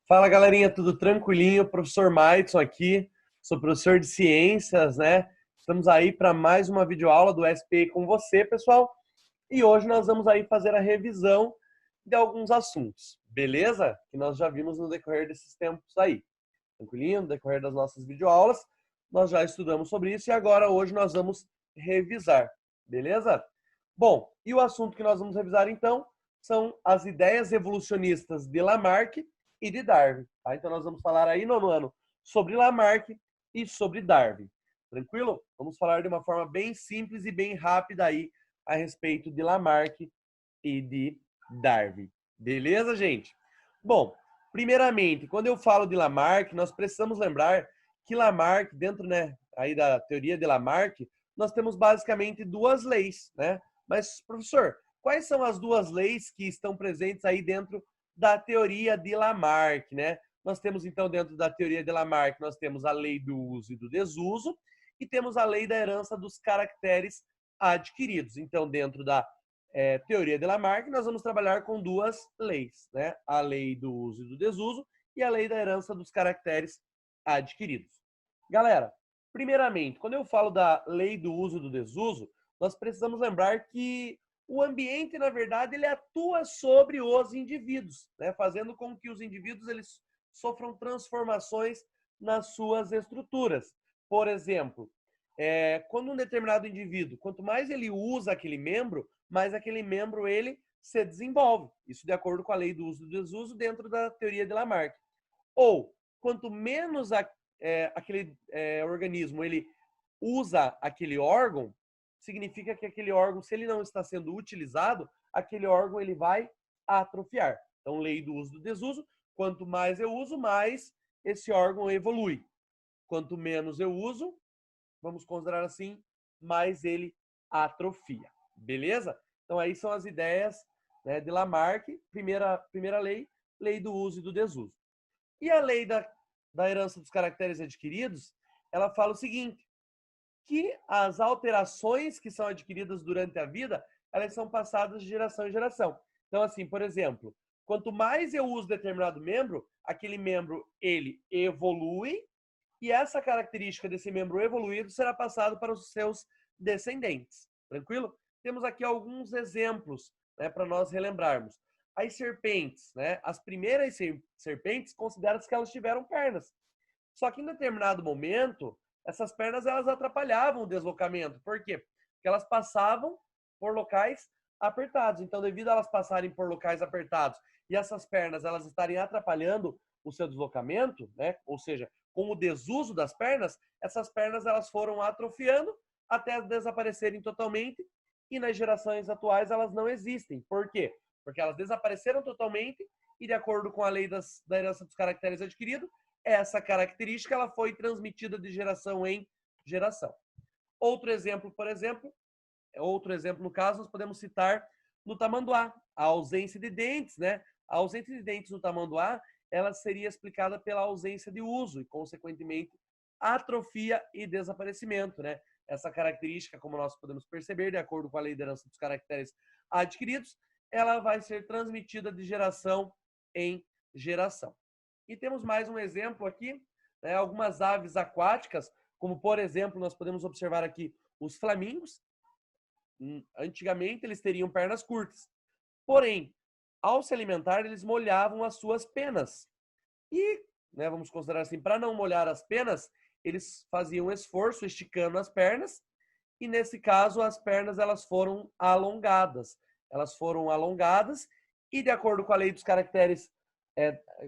Fala, galerinha, tudo tranquilinho? Professor Maidson aqui, sou professor de ciências, né? Estamos aí para mais uma videoaula do SPI com você, pessoal. E hoje nós vamos aí fazer a revisão de alguns assuntos, beleza? Que nós já vimos no decorrer desses tempos aí. Tranquilinho? No decorrer das nossas videoaulas, nós já estudamos sobre isso e agora hoje nós vamos revisar, beleza? Bom, e o assunto que nós vamos revisar então são as ideias evolucionistas de Lamarck e de Darwin. Tá? Então nós vamos falar aí, nono ano, sobre Lamarck e sobre Darwin. Tranquilo? Vamos falar de uma forma bem simples e bem rápida aí a respeito de Lamarck e de Darwin. Beleza, gente? Bom, primeiramente, quando eu falo de Lamarck, nós precisamos lembrar que Lamarck, dentro, né, aí da teoria de Lamarck, nós temos basicamente duas leis, né? Mas, professor, quais são as duas leis que estão presentes aí dentro da teoria de Lamarck, né? Nós temos, então, dentro da teoria de Lamarck, nós temos a lei do uso e do desuso e temos a lei da herança dos caracteres adquiridos. Então, dentro da teoria de Lamarck, nós vamos trabalhar com duas leis, né? A lei do uso e do desuso e a lei da herança dos caracteres adquiridos. Galera, primeiramente, quando eu falo da lei do uso e do desuso, nós precisamos lembrar que o ambiente, na verdade, ele atua sobre os indivíduos, né? Fazendo com que os indivíduos eles sofram transformações nas suas estruturas. Por exemplo, quando um determinado indivíduo, quanto mais ele usa aquele membro, mais aquele membro ele se desenvolve. Isso de acordo com a lei do uso e do desuso dentro da teoria de Lamarck. Ou, quanto menos aquele organismo ele usa aquele órgão, significa que aquele órgão, se ele não está sendo utilizado, aquele órgão ele vai atrofiar. Então, lei do uso e do desuso, quanto mais eu uso, mais esse órgão evolui. Quanto menos eu uso, vamos considerar assim, mais ele atrofia. Beleza? Então, aí são as ideias, né, de Lamarck, primeira lei, lei do uso e do desuso. E a lei da herança dos caracteres adquiridos, ela fala o seguinte, que as alterações que são adquiridas durante a vida, elas são passadas de geração em geração. Então, assim, por exemplo, quanto mais eu uso determinado membro, aquele membro, ele evolui e essa característica desse membro evoluído será passado para os seus descendentes. Tranquilo? Temos aqui alguns exemplos, né, para nós relembrarmos. As serpentes, né? As primeiras serpentes consideram-se que elas tiveram pernas. Só que em determinado momento, essas pernas elas atrapalhavam o deslocamento. Por quê? Porque elas passavam por locais apertados. Então, devido a elas passarem por locais apertados e essas pernas elas estarem atrapalhando o seu deslocamento, né? Ou seja, com o desuso das pernas, essas pernas elas foram atrofiando até desaparecerem totalmente e nas gerações atuais elas não existem. Por quê? Porque elas desapareceram totalmente e de acordo com a lei da herança dos caracteres adquiridos, essa característica ela foi transmitida de geração em geração. Outro exemplo, por exemplo, no caso, nós podemos citar no tamanduá, a ausência de dentes, né? A ausência de dentes no tamanduá, ela seria explicada pela ausência de uso e, consequentemente, atrofia e desaparecimento, né? Essa característica, como nós podemos perceber, de acordo com a lei da herança dos caracteres adquiridos, ela vai ser transmitida de geração em geração. E temos mais um exemplo aqui, né? Algumas aves aquáticas, como por exemplo, nós podemos observar aqui os flamingos. Antigamente eles teriam pernas curtas. Porém, ao se alimentar, eles molhavam as suas penas. E, né, vamos considerar assim, para não molhar as penas, eles faziam um esforço esticando as pernas. E nesse caso, as pernas elas foram alongadas. Elas foram alongadas e, de acordo com a lei dos caracteres,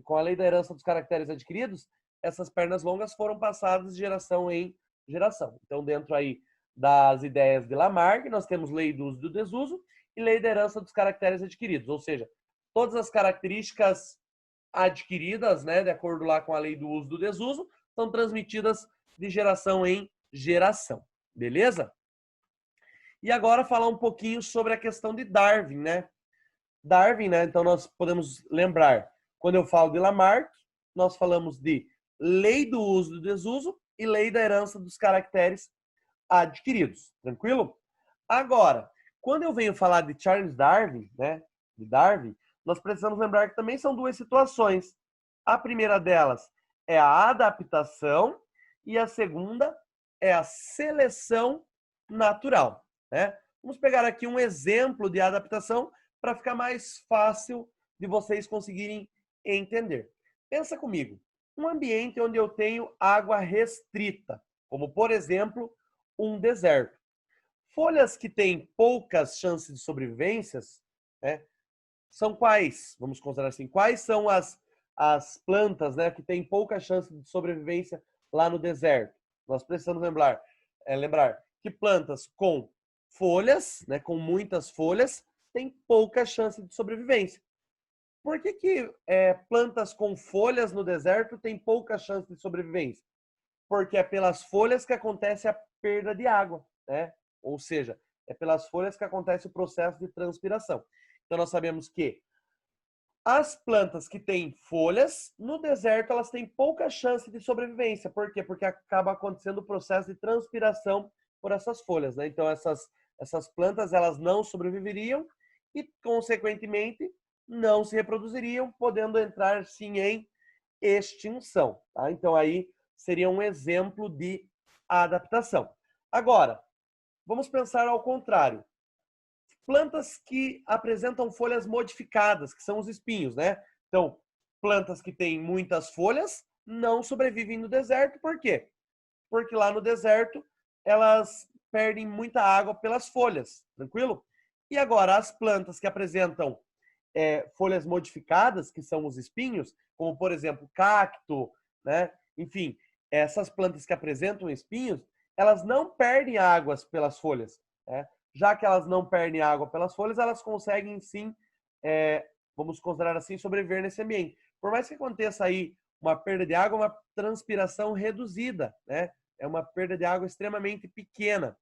com a lei da herança dos caracteres adquiridos, essas pernas longas foram passadas de geração em geração. Então, dentro aí das ideias de Lamarck, nós temos lei do uso e do desuso e lei da herança dos caracteres adquiridos, ou seja, todas as características adquiridas, né, de acordo lá com a lei do uso e do desuso, são transmitidas de geração em geração. Beleza? E agora falar um pouquinho sobre a questão de Darwin, né? Darwin, né? Então nós podemos lembrar, quando eu falo de Lamarck, nós falamos de lei do uso e do desuso e lei da herança dos caracteres adquiridos. Tranquilo? Agora, quando eu venho falar de Charles Darwin, né? De Darwin, nós precisamos lembrar que também são duas situações. A primeira delas é a adaptação e a segunda é a seleção natural, né? Vamos pegar aqui um exemplo de adaptação para ficar mais fácil de vocês conseguirem entender. Pensa comigo, um ambiente onde eu tenho água restrita, como por exemplo, um deserto. Folhas que têm poucas chances de sobrevivência, né, são quais? Vamos considerar assim, quais são as plantas, né, que têm pouca chance de sobrevivência lá no deserto? Nós precisamos lembrar que plantas com folhas, né, com muitas folhas, têm pouca chance de sobrevivência. Por que plantas com folhas no deserto têm pouca chance de sobrevivência? Porque é pelas folhas que acontece a perda de água, né? Ou seja, é pelas folhas que acontece o processo de transpiração. Então nós sabemos que as plantas que têm folhas, no deserto, elas têm pouca chance de sobrevivência. Por quê? Porque acaba acontecendo o processo de transpiração por essas folhas, né? Então essas plantas, elas não sobreviveriam e, consequentemente, não se reproduziriam, podendo entrar, sim, em extinção, tá? Então aí seria um exemplo de adaptação. Agora, vamos pensar ao contrário. Plantas que apresentam folhas modificadas, que são os espinhos, né? Então, plantas que têm muitas folhas não sobrevivem no deserto. Por quê? Porque lá no deserto elas perdem muita água pelas folhas, tranquilo? E agora, as plantas que apresentam folhas modificadas, que são os espinhos, como por exemplo cacto, né? Enfim, essas plantas que apresentam espinhos, elas não perdem águas pelas folhas, né? Já que elas não perdem água pelas folhas, elas conseguem sim, vamos considerar assim, sobreviver nesse ambiente. Por mais que aconteça aí uma perda de água, uma transpiração reduzida, né? É uma perda de água extremamente pequena.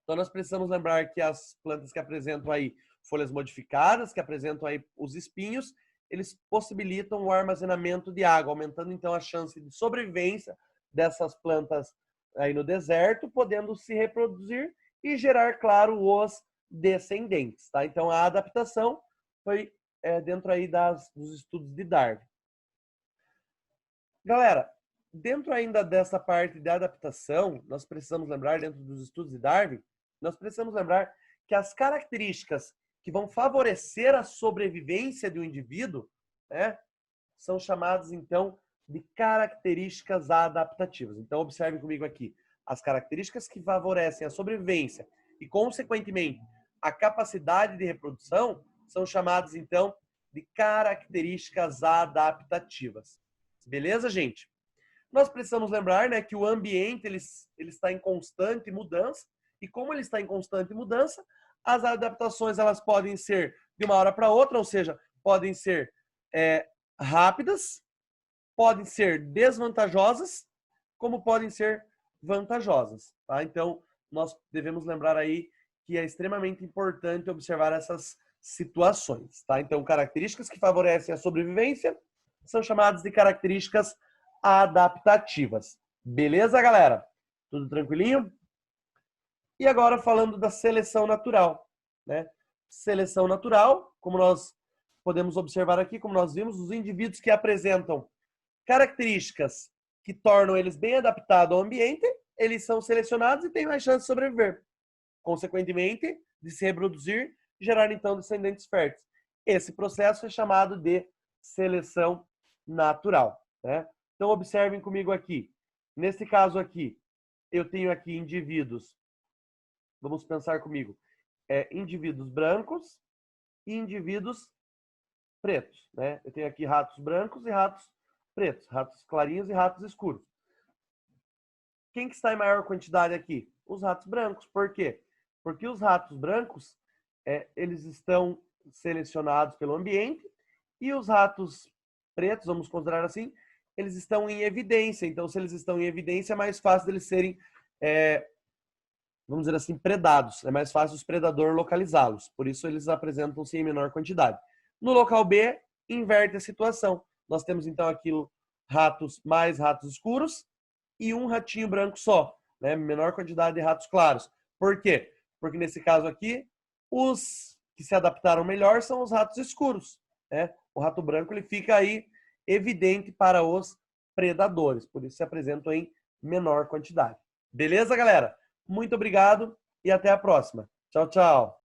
Então nós precisamos lembrar que as plantas que apresentam aí folhas modificadas, que apresentam aí os espinhos, eles possibilitam o armazenamento de água, aumentando então a chance de sobrevivência dessas plantas aí no deserto, podendo se reproduzir e gerar, claro, os descendentes, tá? Então a adaptação foi dentro aí dos estudos de Darwin. Galera, dentro ainda dessa parte de adaptação, nós precisamos lembrar, dentro dos estudos de Darwin, nós precisamos lembrar que as características que vão favorecer a sobrevivência de um indivíduo, né, são chamadas, então, de características adaptativas. Então, observe comigo aqui. As características que favorecem a sobrevivência e, consequentemente, a capacidade de reprodução são chamadas, então, de características adaptativas. Beleza, gente? Nós precisamos lembrar, né, que o ambiente ele está em constante mudança, e como ele está em constante mudança, as adaptações elas podem ser de uma hora para outra, ou seja, podem ser rápidas, podem ser desvantajosas, como podem ser vantajosas, tá? Então, nós devemos lembrar aí que é extremamente importante observar essas situações, tá? Então, características que favorecem a sobrevivência são chamadas de características adaptativas. Beleza, galera? Tudo tranquilinho? E agora falando da seleção natural, né? Seleção natural, como nós podemos observar aqui, como nós vimos, os indivíduos que apresentam características que tornam eles bem adaptados ao ambiente, eles são selecionados e têm mais chance de sobreviver. Consequentemente, de se reproduzir e gerar então descendentes férteis. Esse processo é chamado de seleção natural, né? Então observem comigo aqui. Nesse caso aqui, eu tenho aqui indivíduos, vamos pensar comigo, indivíduos brancos e indivíduos pretos, né? Eu tenho aqui ratos brancos e ratos pretos, ratos clarinhos e ratos escuros. Quem que está em maior quantidade aqui? Os ratos brancos. Por quê? Porque os ratos brancos, eles estão selecionados pelo ambiente e os ratos pretos, vamos considerar assim, eles estão em evidência. Então, se eles estão em evidência, é mais fácil deles serem, vamos dizer assim, predados. É mais fácil os predadores localizá-los. Por isso, eles apresentam-se em menor quantidade. No local B, inverte a situação. Nós temos, então, aqui mais ratos escuros e um ratinho branco só, né? Menor quantidade de ratos claros. Por quê? Porque nesse caso aqui, os que se adaptaram melhor são os ratos escuros, né? O rato branco ele fica aí evidente para os predadores, por isso se apresentam em menor quantidade. Beleza, galera? Muito obrigado e até a próxima. Tchau, tchau.